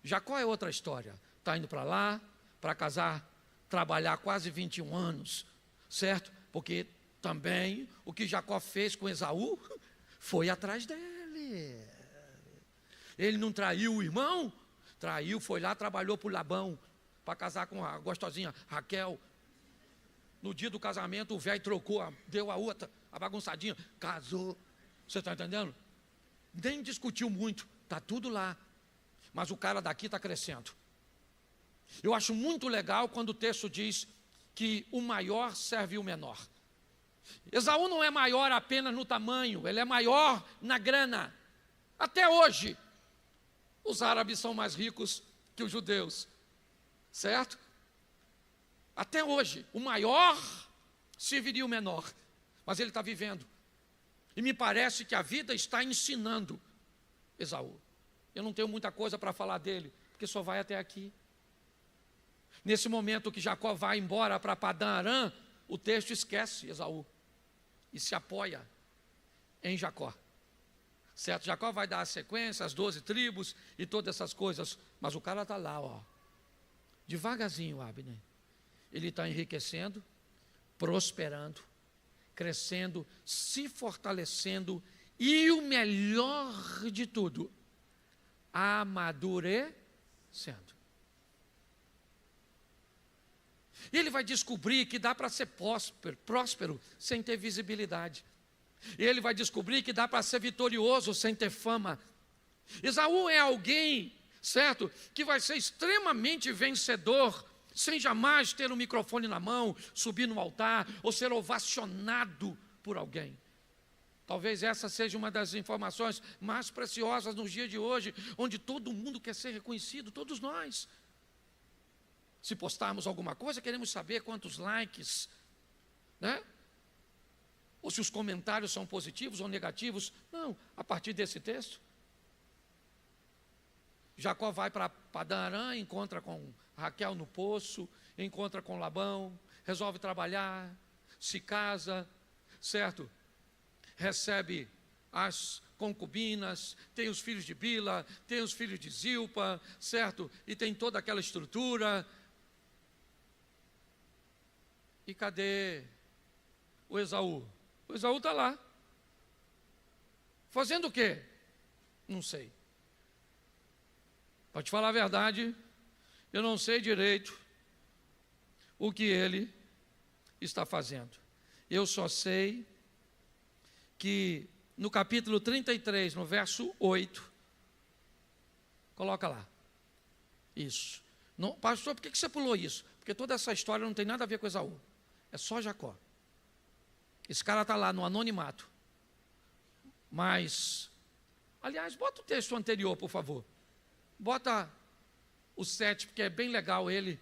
Jacó é outra história. Está indo para lá, para casar, trabalhar quase 21 anos, certo? Porque também o que Jacó fez com Esaú foi atrás dele. Ele não traiu o irmão? Traiu, foi lá, trabalhou para o Labão, para casar com a gostosinha Raquel. No dia do casamento, o velho trocou, deu a outra, a bagunçadinha, casou. Você está entendendo? Nem discutiu muito, está tudo lá. Mas o cara daqui está crescendo. Eu acho muito legal quando o texto diz que o maior serve o menor. Esaú não é maior apenas no tamanho, ele é maior na grana. Até hoje, os árabes são mais ricos que os judeus, certo? Até hoje, o maior serviria o menor, mas ele está vivendo. E me parece que a vida está ensinando Esaú. Eu não tenho muita coisa para falar dele, porque só vai até aqui. Nesse momento que Jacó vai embora para Padã Arã, o texto esquece Esaú e se apoia em Jacó. Certo? Jacó vai dar a sequência, as 12 tribos e todas essas coisas, mas o cara está lá, ó, devagarzinho, Abner. Ele está enriquecendo, prosperando, crescendo, se fortalecendo e o melhor de tudo, amadurecendo. Ele vai descobrir que dá para ser próspero sem ter visibilidade. Ele vai descobrir que dá para ser vitorioso sem ter fama. Esaú é alguém, certo, que vai ser extremamente vencedor sem jamais ter um microfone na mão, subir no altar ou ser ovacionado por alguém. Talvez essa seja uma das informações mais preciosas nos dias de hoje, onde todo mundo quer ser reconhecido, todos nós. Se postarmos alguma coisa, queremos saber quantos likes, né? Ou se os comentários são positivos ou negativos. Não, a partir desse texto. Jacó vai para Padã Arã, encontra com Raquel no poço, encontra com Labão, resolve trabalhar, se casa, certo? Recebe as concubinas, tem os filhos de Bila, tem os filhos de Zilpa, certo? E tem toda aquela estrutura. E cadê o Esaú? O Esaú está lá. Fazendo o quê? Não sei. Para te falar a verdade, eu não sei direito o que ele está fazendo. Eu só sei que no capítulo 33, no verso 8, coloca lá. Isso. Não, pastor, por que você pulou isso? Porque toda essa história não tem nada a ver com Esaú. É só Jacó. Esse cara está lá no anonimato. Mas, aliás, bota o texto anterior, por favor. Bota o 7, porque é bem legal ele.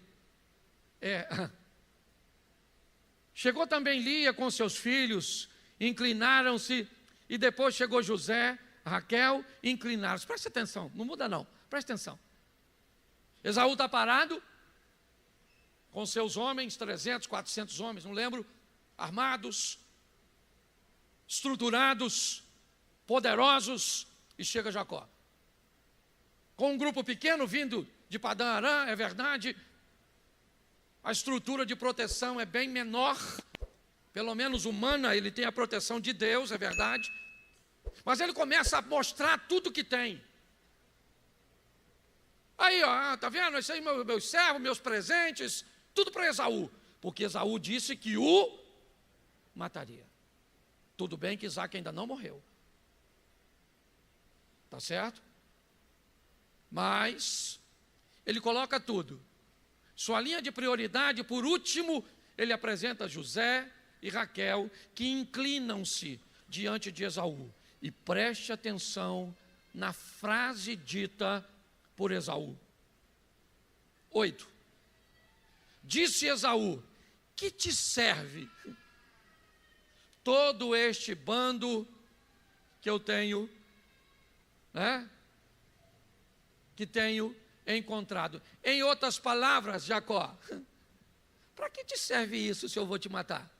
Chegou também Lia com seus filhos, inclinaram-se, e depois chegou José, Raquel, inclinaram-se. Presta atenção, não muda não, presta atenção. Esaú está parado, com seus homens, 300, 400 homens, não lembro, armados, estruturados, poderosos, e chega Jacó. Com um grupo pequeno vindo de Padã Arã, é verdade, a estrutura de proteção é bem menor, pelo menos humana, ele tem a proteção de Deus, é verdade. Mas ele começa a mostrar tudo que tem. Aí, ó, tá vendo? Isso aí, meus servos, meus presentes, tudo para Esaú. Porque Esaú disse que o mataria. Tudo bem que Isaac ainda não morreu. Tá certo? Mas ele coloca tudo. Sua linha de prioridade, por último, ele apresenta José e Raquel, que inclinam-se diante de Esaú. E preste atenção na frase dita por Esaú. 8. Disse Esaú: que te serve todo este bando que eu tenho, né? Que tenho encontrado. Em outras palavras, Jacó, para que te serve isso se eu vou te matar?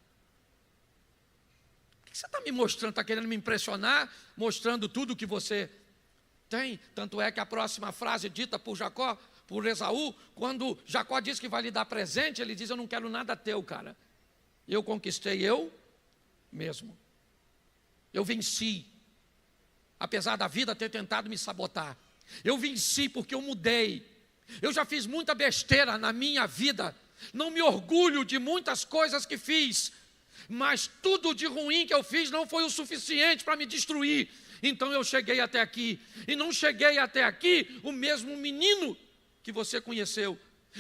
O que você está me mostrando? Está querendo me impressionar, mostrando tudo que você tem? Tanto é que a próxima frase dita por Jacó, por Esaú, quando Jacó diz que vai lhe dar presente, ele diz: eu não quero nada teu, cara. Eu conquistei eu mesmo. Eu venci, apesar da vida ter tentado me sabotar. Eu venci porque eu mudei. Eu já fiz muita besteira na minha vida. Não me orgulho de muitas coisas que fiz, mas tudo de ruim que eu fiz não foi o suficiente para me destruir. Então eu cheguei até aqui. E não cheguei até aqui o mesmo menino que você conheceu,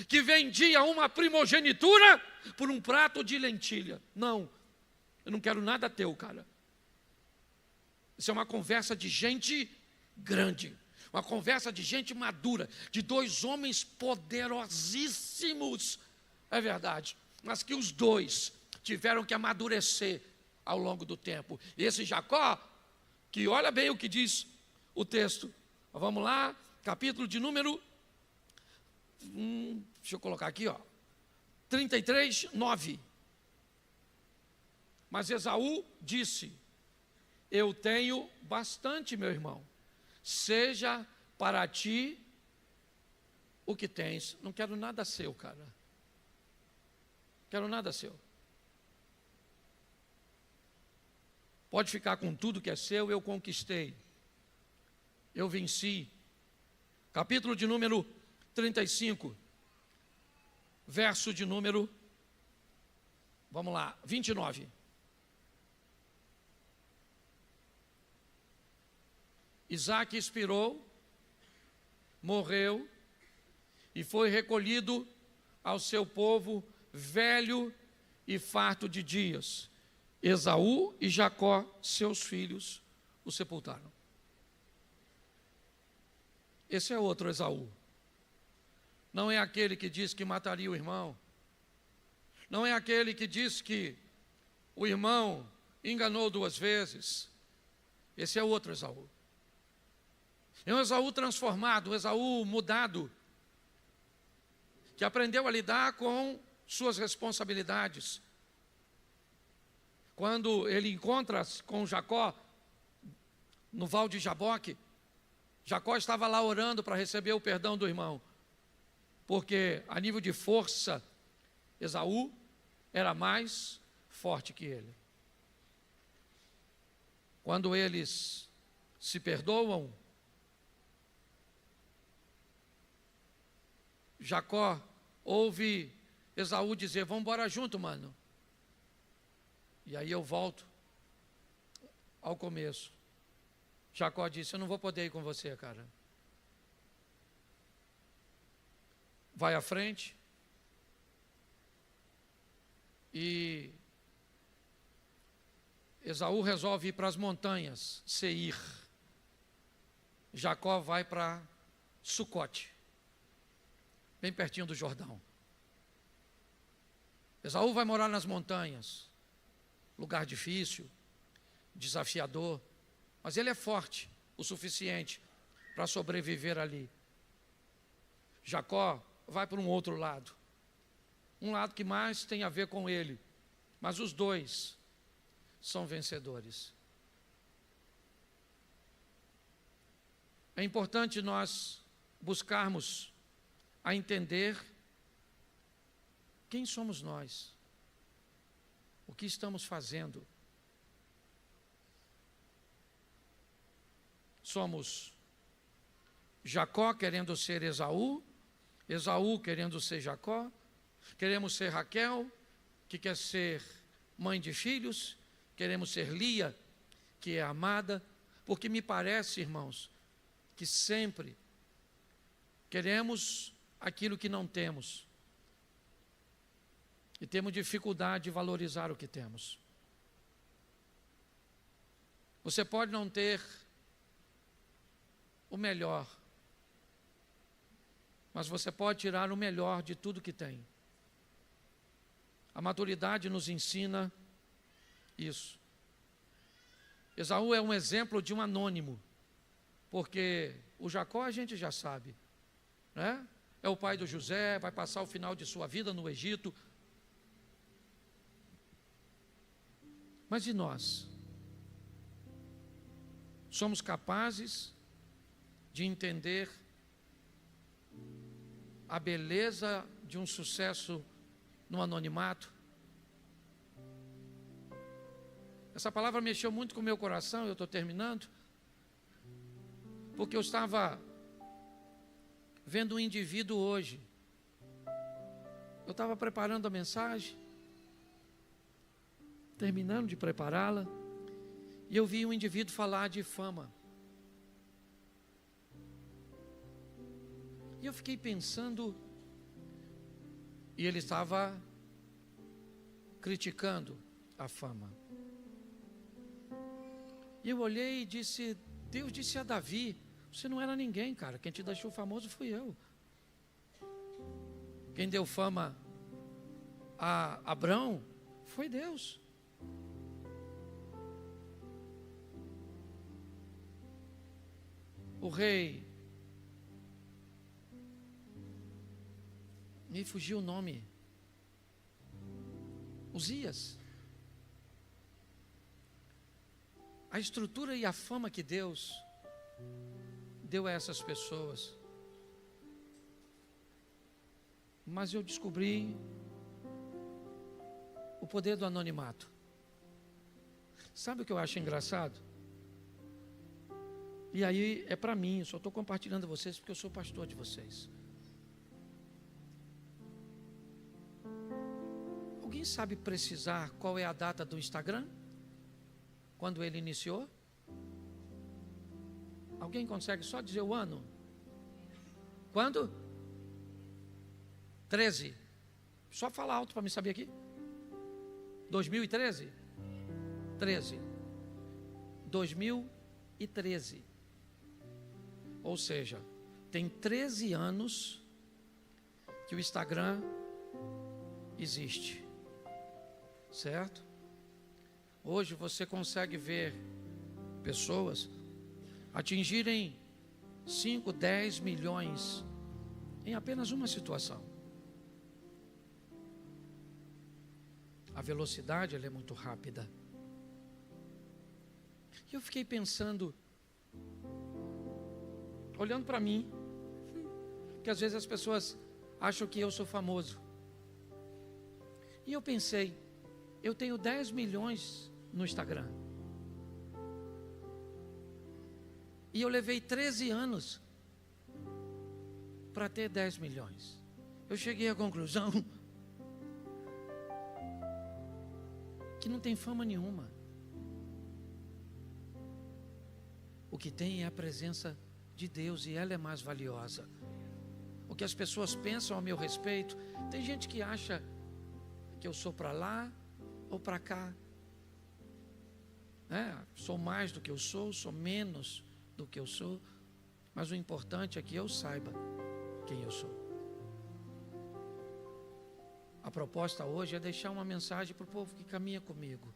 que vendia uma primogenitura por um prato de lentilha. Não, eu não quero nada teu, cara. Isso é uma conversa de gente grande, uma conversa de gente madura, de dois homens poderosíssimos, é verdade, mas que os dois tiveram que amadurecer ao longo do tempo. Esse Jacó, que olha bem o que diz o texto. Vamos lá, capítulo de número, deixa eu colocar aqui, 33, 9. Mas Esaú disse: eu tenho bastante, meu irmão, seja para ti o que tens. Não quero nada seu, cara. Quero nada seu. Pode ficar com tudo que é seu, eu conquistei. Eu venci. Capítulo de número 35, verso de número, vamos lá, 29. Isaac expirou, morreu e foi recolhido ao seu povo velho e farto de dias. Esaú e Jacó, seus filhos, o sepultaram. Esse é outro Esaú. Não é aquele que diz que mataria o irmão. Não é aquele que diz que o irmão enganou 2 vezes. Esse é outro Esaú. É um Esaú transformado, um Esaú mudado, que aprendeu a lidar com suas responsabilidades. Quando ele encontra com Jacó no Val de Jaboque, Jacó estava lá orando para receber o perdão do irmão, porque a nível de força, Esaú era mais forte que ele. Quando eles se perdoam, Jacó ouve Esaú dizer: vamos embora junto, mano. E aí eu volto ao começo. Jacó disse: eu não vou poder ir com você, cara. Vai à frente. E Esaú resolve ir para as montanhas, Seir. Jacó vai para Sucote, bem pertinho do Jordão. Esaú vai morar nas montanhas, lugar difícil, desafiador, mas ele é forte o suficiente para sobreviver ali. Jacó vai para um outro lado, um lado que mais tem a ver com ele, mas os dois são vencedores. É importante nós buscarmos a entender Quem somos nós? O que estamos fazendo? Somos Jacó querendo ser Esaú, Esaú querendo ser Jacó, queremos ser Raquel, que quer ser mãe de filhos, queremos ser Lia, que é amada, porque me parece, irmãos, que sempre queremos aquilo que não temos e temos dificuldade de valorizar o que temos. Você pode não ter o melhor, mas você pode tirar o melhor de tudo que tem. A maturidade nos ensina isso. Esaú é um exemplo de um anônimo, porque o Jacó a gente já sabe, né? É o pai do José, vai passar o final de sua vida no Egito. Mas e nós? Somos capazes de entender a beleza de um sucesso no anonimato? Essa palavra mexeu muito com o meu coração, eu estou terminando, porque eu estava vendo um indivíduo hoje. Eu estava preparando a mensagem, terminando de prepará-la, e eu vi um indivíduo falar de fama. E eu fiquei pensando, e ele estava criticando a fama. E eu olhei e disse, Deus disse a Davi, você não era ninguém, cara, quem te deixou famoso fui eu. Quem deu fama a Abrão foi Deus. O rei, me fugiu o nome, Uzias. A estrutura e a fama que Deus deu a essas pessoas. Mas eu descobri o poder do anonimato. Sabe o que eu acho engraçado? E aí é para mim, eu só estou compartilhando a vocês porque eu sou pastor de vocês. Alguém sabe precisar qual é a data do Instagram? Quando ele iniciou? Alguém consegue só dizer o ano? Quando? 13. Só fala alto para me saber aqui. 2013? 13. 2013. Ou seja, tem 13 anos que o Instagram existe. Certo? Hoje você consegue ver pessoas atingirem 5, 10 milhões em apenas uma situação. A velocidade ela é muito rápida. E eu fiquei pensando, olhando para mim, que às vezes as pessoas acham que eu sou famoso. E eu pensei, eu tenho 10 milhões no Instagram. E eu levei 13 anos para ter 10 milhões. Eu cheguei à conclusão que não tem fama nenhuma. O que tem é a presença de Deus e ela é mais valiosa. O que as pessoas pensam a meu respeito, tem gente que acha que eu sou para lá ou para cá. Sou mais do que eu sou menos do que eu sou, mas o importante é que eu saiba quem eu sou. A proposta hoje é deixar uma mensagem para o povo que caminha comigo.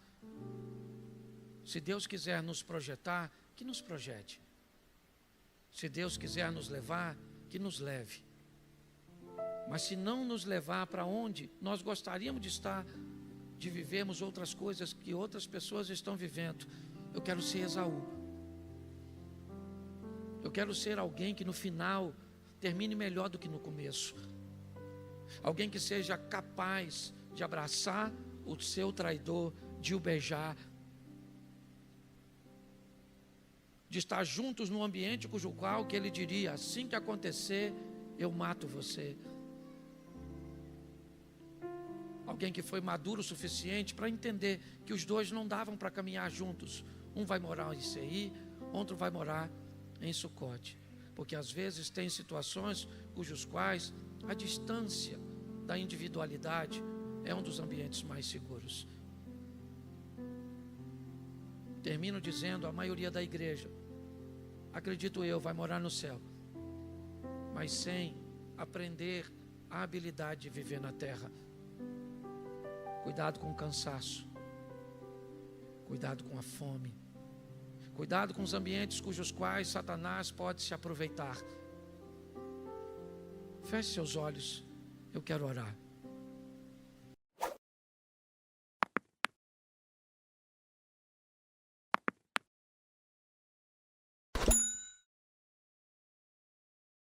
Se Deus quiser nos projetar, que nos projete. Se Deus quiser nos levar, que nos leve. Mas se não nos levar para onde nós gostaríamos de estar, de vivermos outras coisas que outras pessoas estão vivendo, eu quero ser Esaú. Eu quero ser alguém que no final termine melhor do que no começo. Alguém que seja capaz de abraçar o seu traidor, de o beijar, de estar juntos num ambiente cujo qual que ele diria: assim que acontecer, eu mato você. Alguém que foi maduro o suficiente para entender que os dois não davam para caminhar juntos. Um vai morar em Seir, outro vai morar em Sucote. Porque às vezes tem situações cujos quais a distância da individualidade é um dos ambientes mais seguros. Termino dizendo: a maioria da igreja, acredito eu, vai morar no céu, mas sem aprender a habilidade de viver na terra. Cuidado com o cansaço, cuidado com a fome, cuidado com os ambientes cujos quais Satanás pode se aproveitar. Feche seus olhos, eu quero orar.